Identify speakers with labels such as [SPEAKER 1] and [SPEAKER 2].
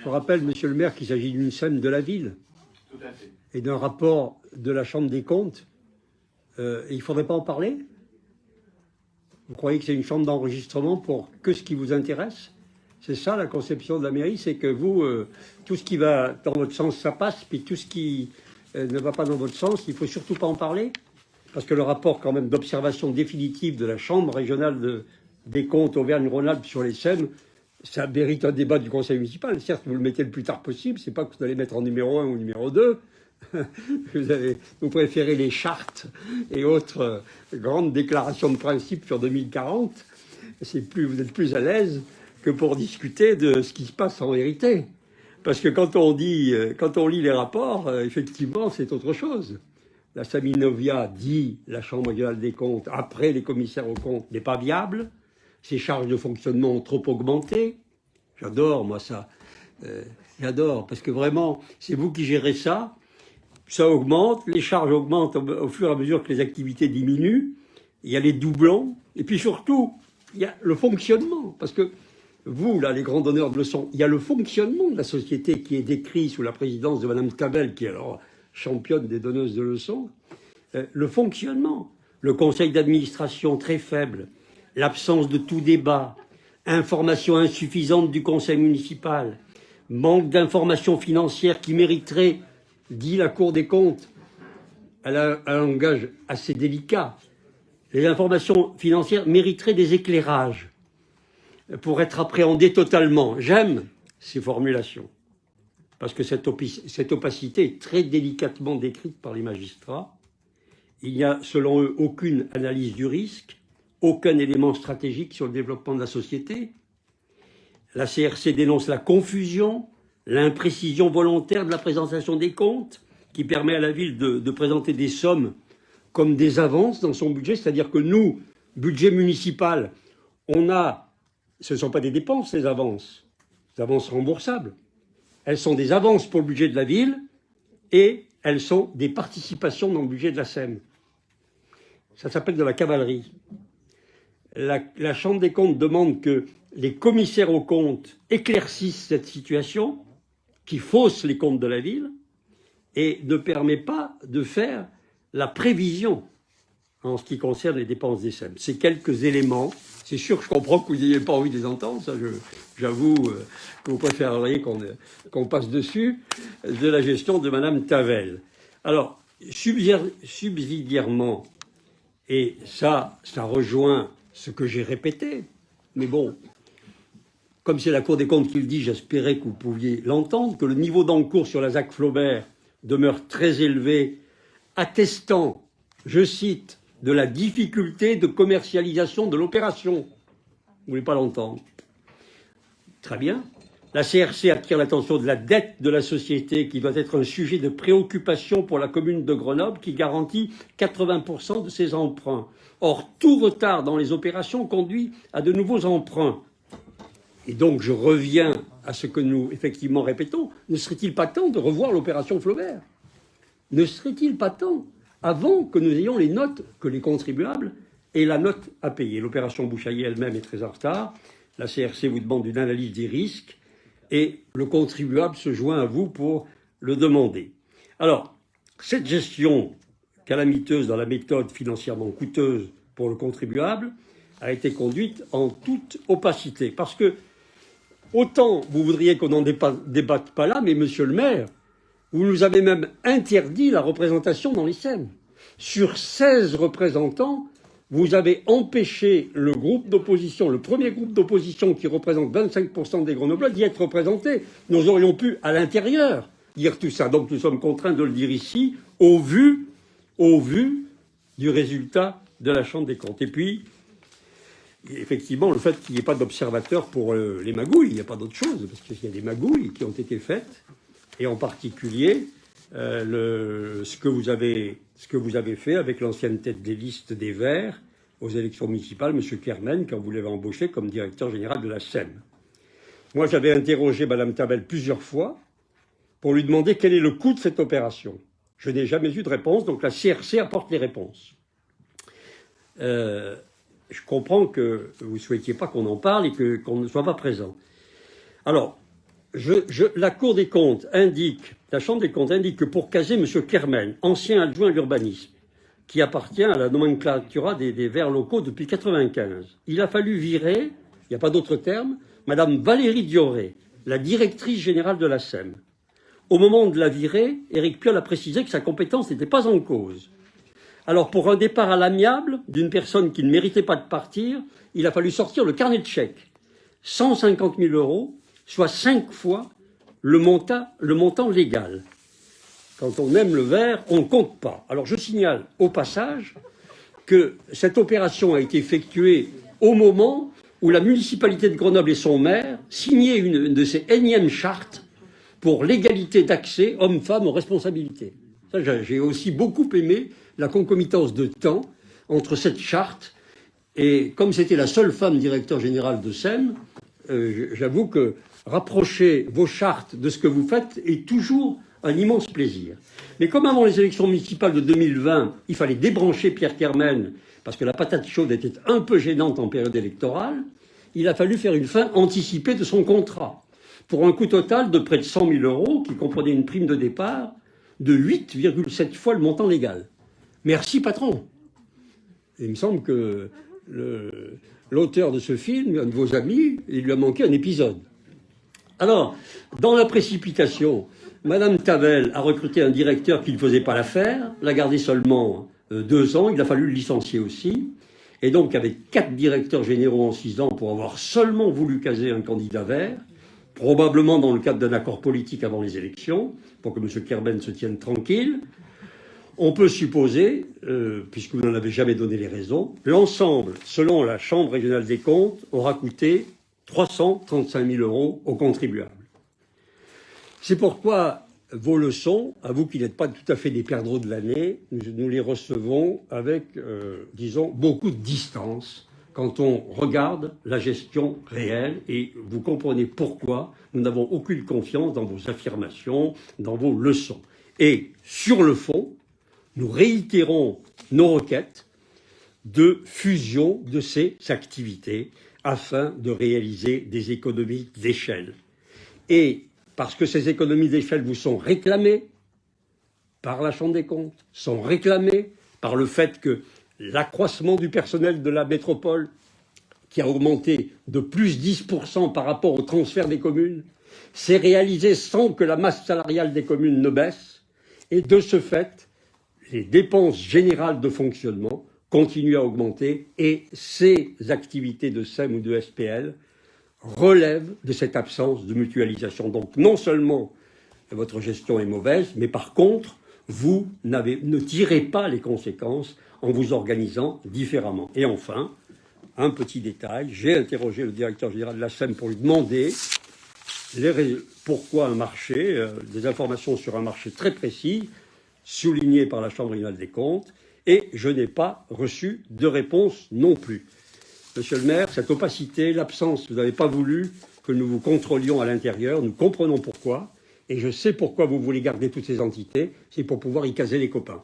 [SPEAKER 1] Je rappelle, monsieur le maire, qu'il s'agit d'une SEM de la ville et d'un rapport de la Chambre des comptes. Il ne faudrait pas en parler? Vous croyez que c'est une chambre d'enregistrement pour que ce qui vous intéresse? C'est ça la conception de la mairie, c'est que vous, tout ce qui va dans votre sens, ça passe, puis tout ce qui ne va pas dans votre sens, il ne faut surtout pas en parler? Parce que le rapport quand même d'observation définitive de la Chambre régionale des comptes Auvergne-Rhône-Alpes sur les SEM, ça mérite un débat du conseil municipal. Certes, vous le mettez le plus tard possible, c'est pas que vous allez mettre en numéro 1 ou numéro 2. Vous préférez les chartes et autres grandes déclarations de principe sur 2040. Vous êtes plus à l'aise que pour discuter de ce qui se passe en vérité. Parce que quand on lit les rapports, effectivement, c'est autre chose. La Saminovia dit, la Chambre régionale des comptes, après les commissaires aux comptes, n'est pas viable. Ses charges de fonctionnement ont trop augmenté. J'adore, moi, ça. J'adore, parce que vraiment, c'est vous qui gérez ça. Ça augmente, les charges augmentent au fur et à mesure que les activités diminuent. Il y a les doublons. Et puis surtout, il y a le fonctionnement. Parce que vous, là, les grands donneurs de leçons, il y a le fonctionnement de la société qui est décrit sous la présidence de Mme Tavel, qui est alors championne des donneuses de leçons. Le fonctionnement, le conseil d'administration très faible, l'absence de tout débat, information insuffisante du conseil municipal, manque d'informations financières qui mériteraient, dit la Cour des comptes, elle a un langage assez délicat, les informations financières mériteraient des éclairages pour être appréhendées totalement. J'aime ces formulations, parce que cette opacité est très délicatement décrite par les magistrats. Il n'y a, selon eux, aucune analyse du risque, aucun élément stratégique sur le développement de la société. La CRC dénonce la confusion, l'imprécision volontaire de la présentation des comptes, qui permet à la ville de présenter des sommes comme des avances dans son budget. C'est-à-dire que nous, budget municipal, ce ne sont pas des dépenses, les avances remboursables. Elles sont des avances pour le budget de la ville et elles sont des participations dans le budget de la SEM. Ça s'appelle de la cavalerie. La Chambre des comptes demande que les commissaires aux comptes éclaircissent cette situation qui fausse les comptes de la ville et ne permet pas de faire la prévision en ce qui concerne les dépenses des SEM. C'est quelques éléments. C'est sûr que je comprends que vous n'ayez pas envie de les entendre. Ça, j'avoue que vous préféreriez qu'on passe dessus, de la gestion de Mme Tavel. Alors, subsidiairement, et ça rejoint ce que j'ai répété, mais bon, comme c'est la Cour des comptes qui le dit, j'espérais que vous pouviez l'entendre, que le niveau d'encours sur la ZAC Flaubert demeure très élevé, attestant, je cite, de la difficulté de commercialisation de l'opération. Vous ne voulez pas l'entendre? Très bien. La CRC attire l'attention de la dette de la société qui doit être un sujet de préoccupation pour la commune de Grenoble qui garantit 80% de ses emprunts. Or, tout retard dans les opérations conduit à de nouveaux emprunts. Et donc, je reviens à ce que nous, effectivement, répétons. Ne serait-il pas temps de revoir l'opération Flaubert? Ne serait-il pas temps, avant que nous ayons les notes, que les contribuables aient la note à payer? L'opération Bouchaillé elle-même est très en retard. La CRC vous demande une analyse des risques et le contribuable se joint à vous pour le demander. Alors, cette gestion calamiteuse dans la méthode financièrement coûteuse pour le contribuable a été conduite en toute opacité. Parce que, autant vous voudriez qu'on n'en débatte pas là, mais monsieur le maire, vous nous avez même interdit la représentation dans les SEM. Sur 16 représentants, vous avez empêché le groupe d'opposition, le premier groupe d'opposition qui représente 25% des Grenoblois, d'y être représenté. Nous aurions pu, à l'intérieur, dire tout ça. Donc nous sommes contraints de le dire ici, au vu du résultat de la Chambre des comptes. Et puis, effectivement, le fait qu'il n'y ait pas d'observateur pour les magouilles, il n'y a pas d'autre chose, parce qu'il y a des magouilles qui ont été faites, et en particulier ce que vous avez fait avec l'ancienne tête des listes des Verts aux élections municipales, M. Kermen, quand vous l'avez embauché comme directeur général de la SEM. Moi, j'avais interrogé Mme Tavel plusieurs fois pour lui demander quel est le coût de cette opération. Je n'ai jamais eu de réponse, donc la CRC apporte les réponses. Je comprends que vous ne souhaitiez pas qu'on en parle et qu'on ne soit pas présent. Alors, la Cour des comptes indique, la Chambre des comptes indique que pour caser M. Kermen, ancien adjoint à l'urbanisme, qui appartient à la nomenclatura des Verts locaux depuis 1995, il a fallu virer, il n'y a pas d'autre terme, Madame Valérie Dioré, la directrice générale de la SEM. Au moment de la virer, Éric Piolle a précisé que sa compétence n'était pas en cause. Alors, pour un départ à l'amiable d'une personne qui ne méritait pas de partir, il a fallu sortir le carnet de chèques. 150 000 €, soit 5 fois le montant légal. Quand on aime le vert, on ne compte pas. Alors, je signale au passage que cette opération a été effectuée au moment où la municipalité de Grenoble et son maire signaient une de ces énièmes chartes pour l'égalité d'accès hommes-femmes aux responsabilités. Ça, j'ai aussi beaucoup aimé la concomitance de temps entre cette charte et, comme c'était la seule femme directeur général de SEM, j'avoue que rapprocher vos chartes de ce que vous faites est toujours un immense plaisir. Mais comme avant les élections municipales de 2020, il fallait débrancher Pierre Kermen parce que la patate chaude était un peu gênante en période électorale, il a fallu faire une fin anticipée de son contrat pour un coût total de près de 100 000 € qui comprenait une prime de départ de 8,7 fois le montant légal. Merci, patron. Et il me semble que l'auteur de ce film, un de vos amis, il lui a manqué un épisode. Alors, dans la précipitation, Madame Tavel a recruté un directeur qui ne faisait pas l'affaire, l'a gardé seulement 2 ans, il a fallu le licencier aussi. Et donc, avec 4 directeurs généraux en 6 ans pour avoir seulement voulu caser un candidat vert, probablement dans le cadre d'un accord politique avant les élections, pour que M. Kerben se tienne tranquille, on peut supposer, puisque vous n'en avez jamais donné les raisons, l'ensemble, selon la Chambre régionale des comptes, aura coûté 335 000 € aux contribuables. C'est pourquoi vos leçons, à vous qui n'êtes pas tout à fait des perdreaux de l'année, nous les recevons avec, disons, beaucoup de distance quand on regarde la gestion réelle et vous comprenez pourquoi nous n'avons aucune confiance dans vos affirmations, dans vos leçons. Et sur le fond, nous réitérons nos requêtes de fusion de ces activités afin de réaliser des économies d'échelle. Et parce que ces économies d'échelle vous sont réclamées par la Chambre des comptes, sont réclamées par le fait que l'accroissement du personnel de la métropole, qui a augmenté de plus 10% par rapport au transfert des communes, s'est réalisé sans que la masse salariale des communes ne baisse, et de ce fait, les dépenses générales de fonctionnement continuent à augmenter, et ces activités de SEM ou de SPL relèvent de cette absence de mutualisation. Donc non seulement votre gestion est mauvaise, mais par contre, vous ne tirez pas les conséquences en vous organisant différemment. Et enfin, un petit détail, j'ai interrogé le directeur général de la SEM pour lui demander pourquoi un marché, des informations sur un marché très précis, souligné par la Chambre régionale des comptes, et je n'ai pas reçu de réponse non plus. Monsieur le maire, cette opacité, l'absence, vous n'avez pas voulu que nous vous contrôlions à l'intérieur, nous comprenons pourquoi, et je sais pourquoi vous voulez garder toutes ces entités, c'est pour pouvoir y caser les copains.